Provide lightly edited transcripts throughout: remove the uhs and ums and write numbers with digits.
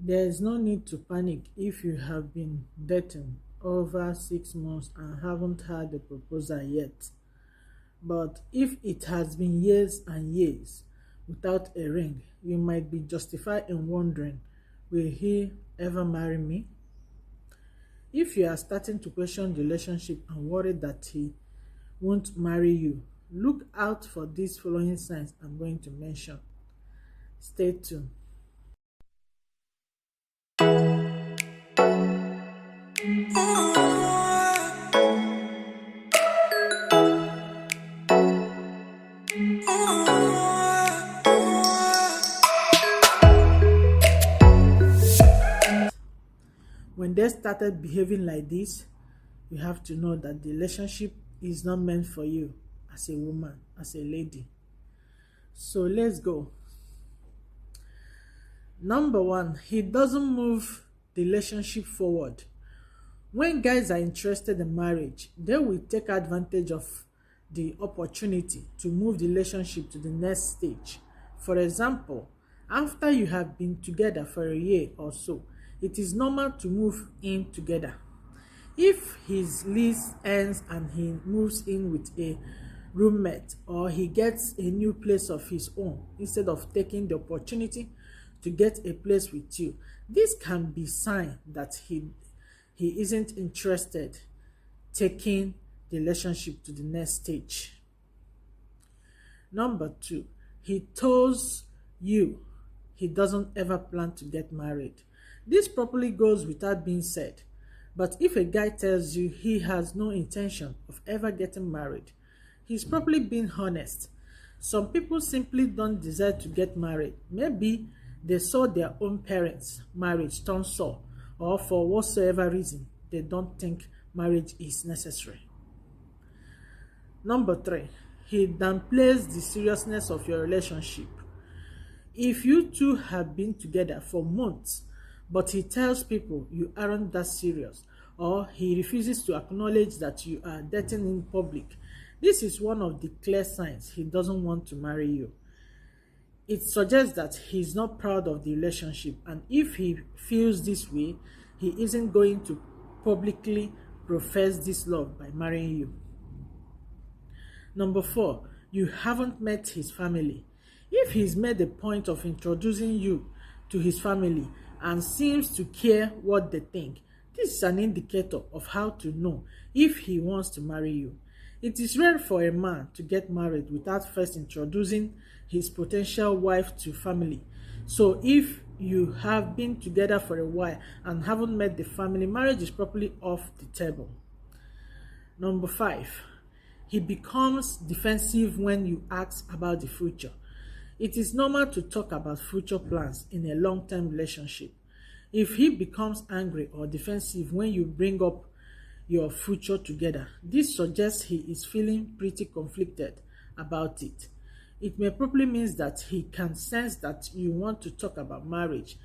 There is no need to panic if you have been dating over 6 months and haven't had a proposal yet. But if it has been years and years without a ring, you might be justified in wondering, will he ever marry me? If you are starting to question the relationship and worried that he won't marry you, look out for these following signs I'm going to mention. Stay tuned. When they started behaving like this, you have to know that the relationship is not meant for you as a woman, as a lady. So let's go. Number one, he doesn't move the relationship forward. When guys are interested in marriage, they will take advantage of the opportunity to move the relationship to the next stage. For example, after you have been together for a year or so, it is normal to move in together. If his lease ends and he moves in with a roommate, or he gets a new place of his own instead of taking the opportunity to get a place with you, this can be sign that he isn't interested taking the relationship to the next stage. Number two, he tells you he doesn't ever plan to get married. This probably goes without being said, but if a guy tells you he has no intention of ever getting married, he's probably being honest. Some people simply don't desire to get married. Maybe they saw their own parents' marriage turn sour, or for whatsoever reason, they don't think marriage is necessary. Number three, he downplays the seriousness of your relationship. If you two have been together for months, but he tells people you aren't that serious, or he refuses to acknowledge that you are dating in public, this is one of the clear signs he doesn't want to marry you. It suggests that he's not proud of the relationship, and if he feels this way, he isn't going to publicly profess this love by marrying you. Number four, you haven't met his family. If he's made a point of introducing you to his family and seems to care what they think, this is an indicator of how to know if he wants to marry you. It is rare for a man to get married without first introducing his potential wife to family. So if you have been together for a while and haven't met the family, marriage is probably off the table. Number five, he becomes defensive when you ask about the future. It is normal to talk about future plans in a long-term relationship. If he becomes angry or defensive when you bring up your future together, this suggests he is feeling pretty conflicted about it. It may probably mean that he can sense that you want to talk about marriage,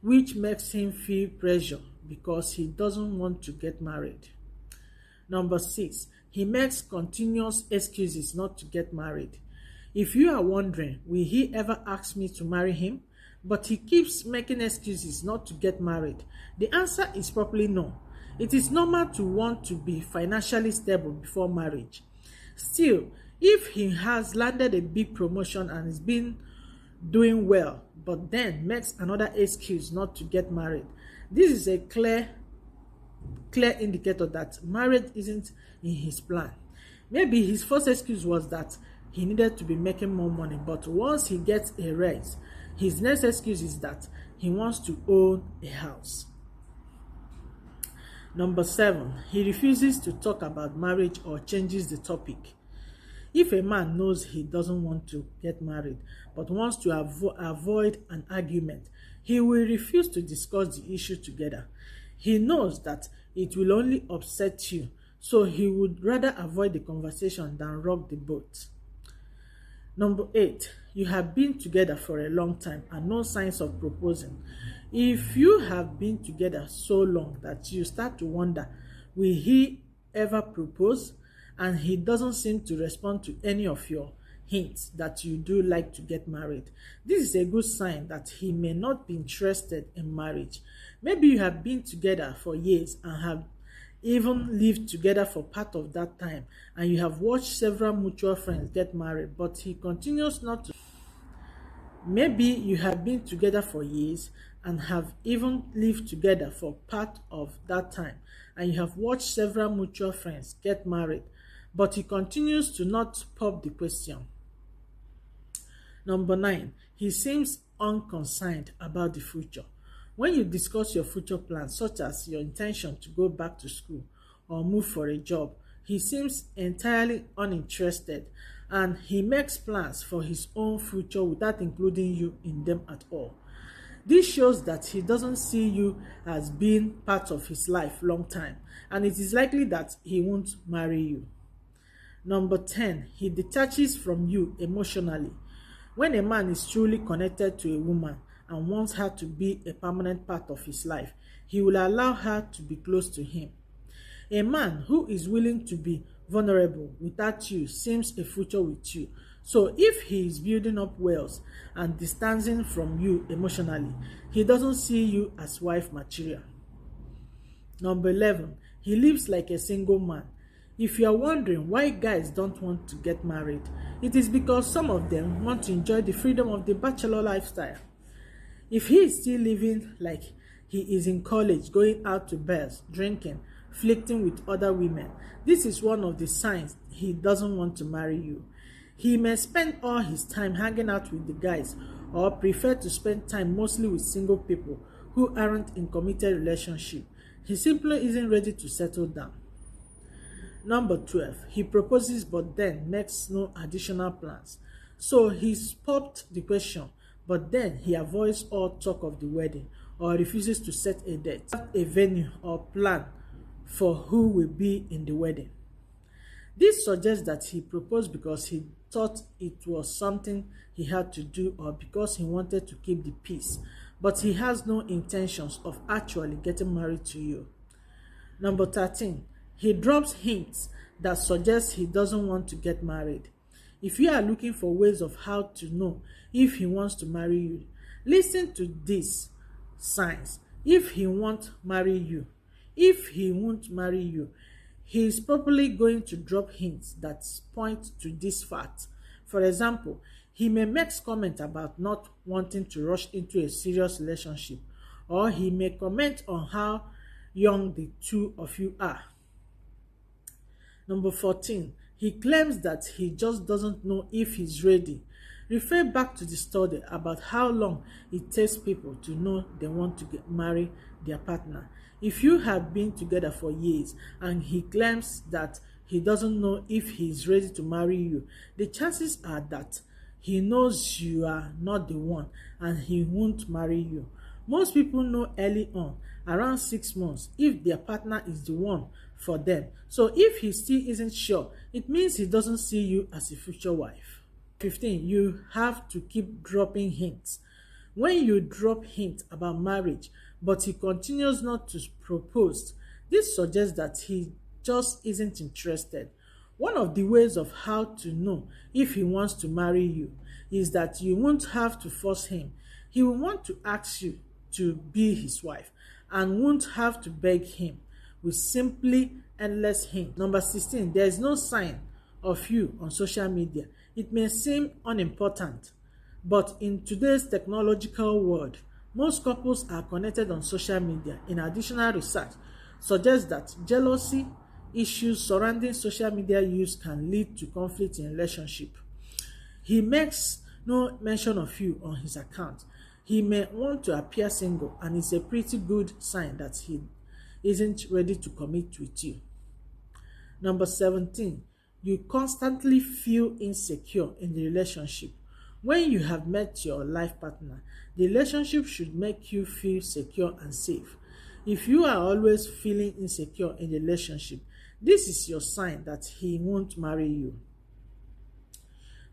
which makes him feel pressure because he doesn't want to get married. Number six, he makes continuous excuses not to get married. If you are wondering, will he ever ask me to marry him? But he keeps making excuses not to get married, the answer is probably no. It is normal to want to be financially stable before marriage. Still, if he has landed a big promotion and is been doing well, but then makes another excuse not to get married, this is a clear indicator that marriage isn't in his plan. Maybe his first excuse was that he needed to be making more money, but once he gets a raise, his next excuse is that he wants to own a house. Number seven, he refuses to talk about marriage or changes the topic. If a man knows he doesn't want to get married but wants to avoid an argument, he will refuse to discuss the issue together. He knows that it will only upset you, so he would rather avoid the conversation than rock the boat. Number eight, you have been together for a long time and no signs of proposing. If you have been together so long that you start to wonder, will he ever propose? And he doesn't seem to respond to any of your hints that you do like to get married. This is a good sign that he may not be interested in marriage. Maybe you have been together for years and have even lived together for part of that time, and you have watched several mutual friends get married, but he continues not to. Maybe you have been together for years and have even lived together for part of that time, and you have watched several mutual friends get married, but he continues to not pop the question. Number 9, he seems unconcerned about the future. When you discuss your future plans, such as your intention to go back to school or move for a job, he seems entirely uninterested, and he makes plans for his own future without including you in them at all. This shows that he doesn't see you as being part of his life long time, and it is likely that he won't marry you. Number 10, he detaches from you emotionally. When a man is truly connected to a woman and wants her to be a permanent part of his life, he will allow her to be close to him. A man who is willing to be vulnerable without you seems a future with you. So if he is building up wells and distancing from you emotionally, he doesn't see you as wife material. Number 11, he lives like a single man. If you are wondering why guys don't want to get married, it is because some of them want to enjoy the freedom of the bachelor lifestyle. If he is still living like he is in college, going out to bars, drinking, flirting with other women, this is one of the signs he doesn't want to marry you. He may spend all his time hanging out with the guys, or prefer to spend time mostly with single people who aren't in committed relationship. He simply isn't ready to settle down. Number 12, he proposes but then makes no additional plans. So he's popped the question, but then he avoids all talk of the wedding or refuses to set a date, a venue, or plan for who will be in the wedding. This suggests that he proposed because he thought it was something he had to do or because he wanted to keep the peace, but he has no intentions of actually getting married to you. Number 13, he drops hints that suggest he doesn't want to get married. If you are looking for ways of how to know if he wants to marry you, listen to these signs. If he won't marry you, he is probably going to drop hints that point to this fact. For example, he may make comments about not wanting to rush into a serious relationship, or he may comment on how young the two of you are. Number 14, he claims that he just doesn't know if he's ready. Refer back to the study about how long it takes people to know they want to marry their partner. If you have been together for years and he claims that he doesn't know if he's ready to marry you, the chances are that he knows you are not the one and he won't marry you. Most people know early on, around 6 months, if their partner is the one for them. So if he still isn't sure, it means he doesn't see you as a future wife. 15, you have to keep dropping hints. When you drop hints about marriage, but he continues not to propose, this suggests that he just isn't interested. One of the ways of how to know if he wants to marry you is that you won't have to force him. He will want to ask you to be his wife and won't have to beg him with simply endless hints. Number 16, there is no sign of you on social media. It may seem unimportant, but in today's technological world, most couples are connected on social media. In additional research suggests that jealousy issues surrounding social media use can lead to conflict in relationship. He makes no mention of you on his account. He may want to appear single, and it's a pretty good sign that he isn't ready to commit with you. Number 17, you constantly feel insecure in the relationship. When you have met your life partner, the relationship should make you feel secure and safe. If you are always feeling insecure in the relationship, this is your sign that he won't marry you.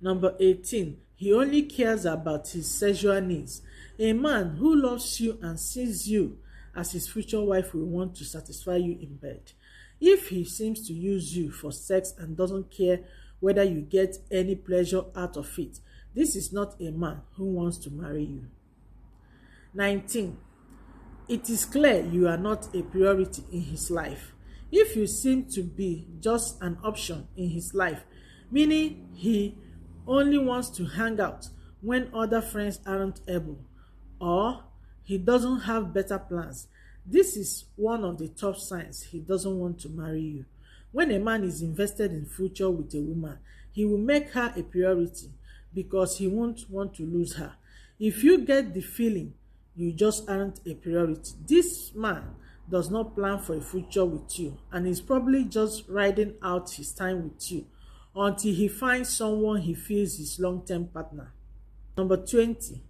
Number 18, he only cares about his sexual needs. A man who loves you and sees you as his future wife will want to satisfy you in bed. If he seems to use you for sex and doesn't care whether you get any pleasure out of it. This is not a man who wants to marry you. 19. It is clear you are not a priority in his life. If you seem to be just an option in his life, meaning he only wants to hang out when other friends aren't able, or he doesn't have better plans, this is one of the top signs he doesn't want to marry you. When a man is invested in future with a woman, he will make her a priority because he won't want to lose her. If you get the feeling you just aren't a priority, this man does not plan for a future with you and is probably just riding out his time with you until he finds someone he feels his long-term partner. Number 20.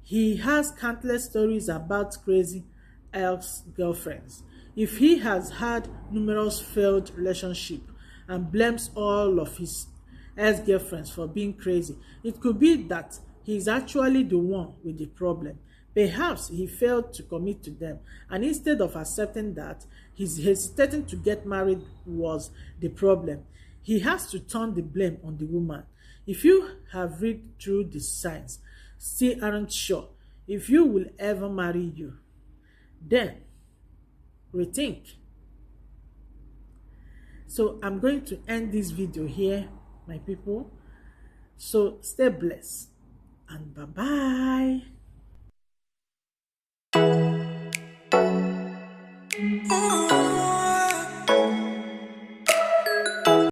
He has countless stories about crazy ex-girlfriends. If he has had numerous failed relationships and blames all of his ex-girlfriends for being crazy, it could be that he is actually the one with the problem. Perhaps he failed to commit to them, and instead of accepting that his hesitating to get married was the problem, he has to turn the blame on the woman. If you have read through the signs, still aren't sure if you will ever marry you, then rethink. So I'm going to end this video here, my people. So stay blessed and bye-bye.